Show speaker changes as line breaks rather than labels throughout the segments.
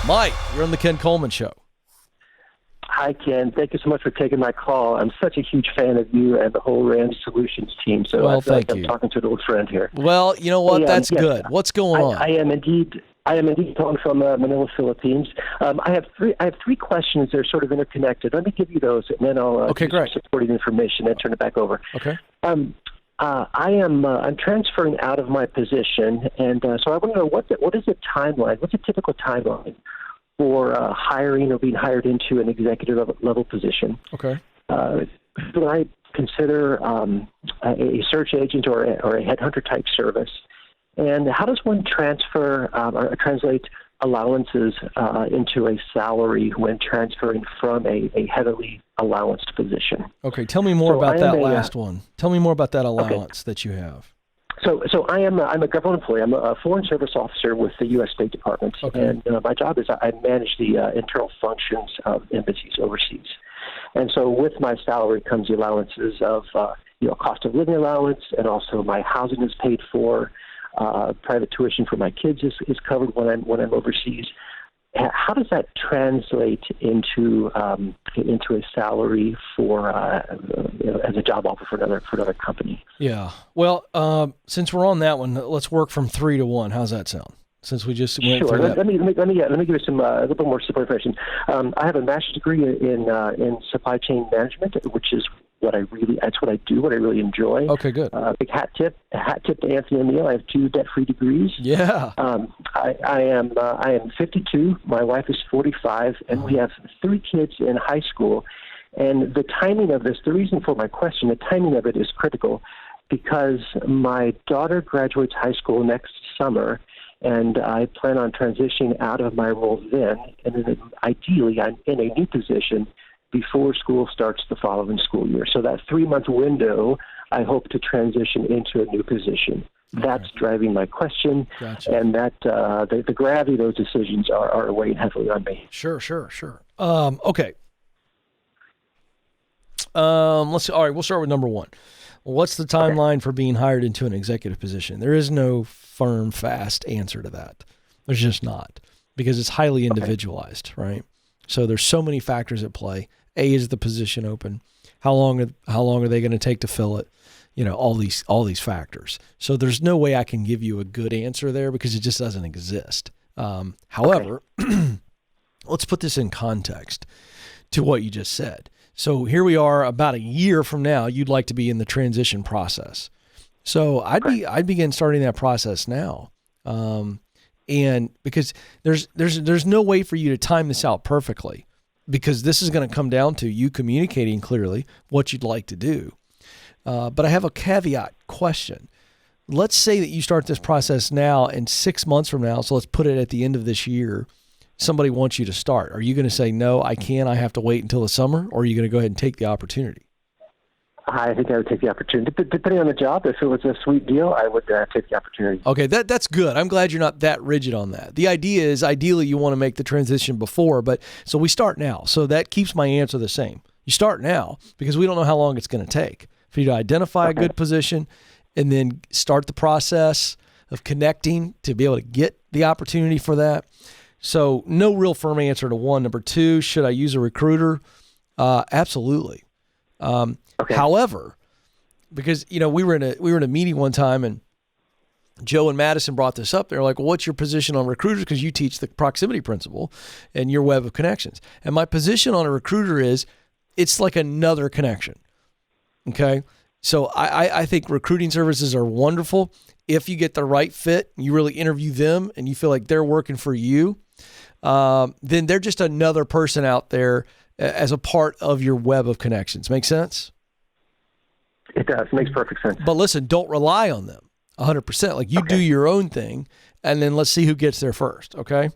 Mike, you're on the Ken Coleman Show.
Hi, Ken. Thank you so much for taking my call. I'm such a huge fan of you and the whole Rand Solutions team. So
Well,
I feel
thank
like
you.
I'm talking to an old friend here.
Well, you know what?
Hey,
That's
yes,
good. What's going on?
I am indeed calling from Manila, Philippines. I have three questions that are sort of interconnected. Let me give you those, and then I'll give you some supporting information and turn it back over.
Okay.
I'm transferring out of my position, and so I want to know what is the timeline? What's a typical timeline for hiring or being hired into an executive level position?
Okay.
Should I consider a search agent or a headhunter type service? And how does one transfer or translate allowances into a salary when transferring from a heavily allowanced position?
Okay. Tell me more about that last one. Tell me more about that allowance that you have.
So I'm a government employee. I'm a foreign service officer with the U.S. State Department, and my job is I manage the internal functions of embassies overseas. And so with my salary comes the allowances of cost of living allowance, and also my housing is paid for. Private tuition for my kids is covered when I'm overseas. How does that translate into a salary for as a job offer for another company?
Yeah. Well, since we're on that one, let's work from 3 to 1. How's that sound? Since we just went through that.
Let me give you some a little bit more support information. I have a master's degree in supply chain management, which is that's what I do, what I really enjoy.
Okay, good.
Big hat tip to Anthony O'Neill. I have 2 debt-free degrees.
Yeah.
I am 52. My wife is 45, and we have 3 kids in high school. And the timing of this, the reason for my question, the timing of it is critical because my daughter graduates high school next summer, and I plan on transitioning out of my role then, and then ideally I'm in a new position before school starts the following school year. So that 3-month window, I hope to transition into a new position. Okay. That's driving my question, and that the gravity of those decisions are weighing heavily on me.
Sure. Okay. Let's see. All right, we'll start with number 1. What's the timeline for being hired into an executive position? There is no firm, fast answer to that. There's just not, because it's highly individualized, right? So there's so many factors at play. A, is the position open? How long are they going to take to fill it? All these factors. So there's no way I can give you a good answer there because it just doesn't exist. However, let's put this in context to what you just said. So here we are about a year from now, you'd like to be in the transition process. So I'd begin starting that process now. And because there's no way for you to time this out perfectly, because this is going to come down to you communicating clearly what you'd like to do. But I have a caveat question. Let's say that you start this process now, and 6 months from now, so let's put it at the end of this year, somebody wants you to start. Are you going to say, no, I have to wait until the summer, or are you going to go ahead and take the opportunity?
I think I would take the opportunity. Depending on the job, if it was a sweet deal, I would take the opportunity.
Okay, that's good. I'm glad you're not that rigid on that. The idea is ideally you want to make the transition before, but so we start now. So that keeps my answer the same. You start now because we don't know how long it's going to take for you to identify a good position and then start the process of connecting to be able to get the opportunity for that. So no real firm answer to 1. Number 2, should I use a recruiter? Absolutely. However, because we were in a meeting one time, and Joe and Madison brought this up. They're like, well, what's your position on recruiters? Because you teach the proximity principle and your web of connections. And my position on a recruiter is it's like another connection. Okay. So I think recruiting services are wonderful. If you get the right fit, you really interview them and you feel like they're working for you, then they're just another person out there as a part of your web of connections. Make sense?
It does. It makes perfect sense.
But listen, don't rely on them 100%. Like you do your own thing, and then let's see who gets there first, okay?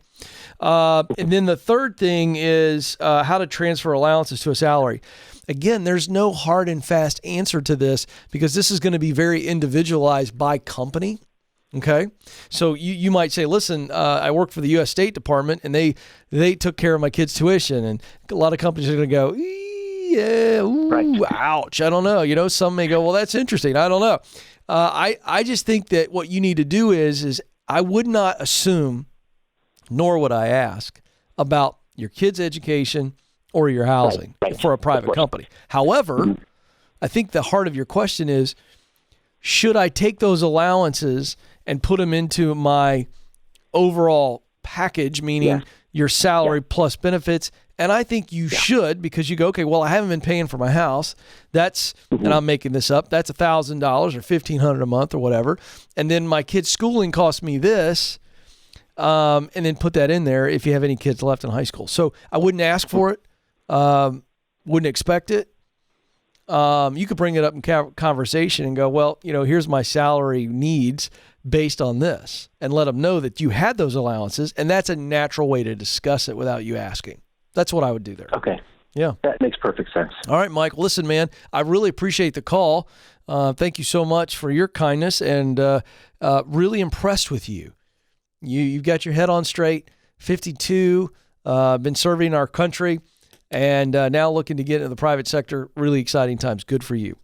And then the third thing is how to transfer allowances to a salary. Again, there's no hard and fast answer to this because this is going to be very individualized by company, okay? So you might say, listen, I work for the U.S. State Department, and they took care of my kids' tuition, and a lot of companies are going to go, yeah, ooh, ouch, I don't know. Some may go, well, that's interesting. I don't know. I just think that what you need to do is I would not assume, nor would I ask, about your kids' education or your housing for a private company. However, I think the heart of your question is, should I take those allowances and put them into my overall package, meaning your salary plus benefits? And I think you should, because you go, okay, well, I haven't been paying for my house. That's, and I'm making this up, that's $1,000 or $1,500 a month or whatever. And then my kid's schooling costs me this. And then put that in there if you have any kids left in high school. So I wouldn't ask for it. Wouldn't expect it. You could bring it up in conversation and go, well, here's my salary needs based on this, and let them know that you had those allowances. And that's a natural way to discuss it without you asking. That's what I would do there.
Okay.
Yeah.
That makes perfect sense.
All right, Mike. Listen, man, I really appreciate the call. Thank you so much for your kindness, and really impressed with you. You've got your head on straight, 52, been serving our country, and now looking to get into the private sector. Really exciting times. Good for you.